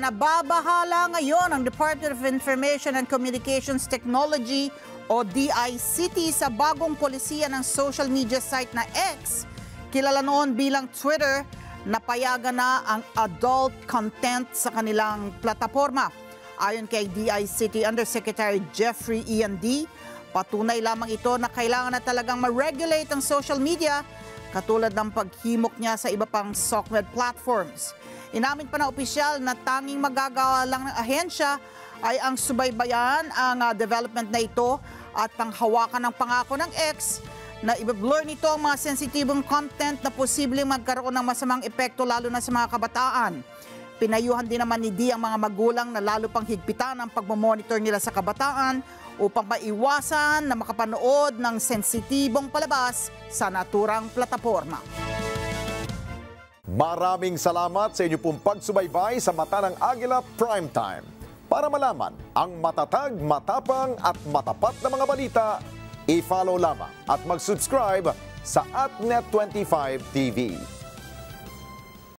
Nababahala ngayon ang Department of Information and Communications Technology o DICT sa bagong polisiya ng social media site na X. Kilala noon bilang Twitter, napayagan na ang adult content sa kanilang plataforma. Ayon kay DICT Undersecretary Jeffrey Ian D., patunay lamang ito na kailangan na talagang ma-regulate ang social media katulad ng paghimok niya sa iba pang SOCMED platforms. Inamin pa na opisyal na tanging magagawa lang ng ahensya ay ang subaybayan ang development na ito at panghawakan ng pangako ng X na i-blur nito ang mga sensitibong content na posibleng magkaroon ng masamang epekto lalo na sa mga kabataan. Pinayuhan din naman ni D ang mga magulang na lalo pang higpitan ang pagmamonitor nila sa kabataan upang maiwasan na makapanood ng sensitibong palabas sa naturang plataforma. Maraming salamat sa inyo pong pagsubaybay sa Mata ng Agila Primetime. Para malaman ang matatag, matapang at matapat na mga balita, i-follow lamang at mag-subscribe sa @Net25 TV.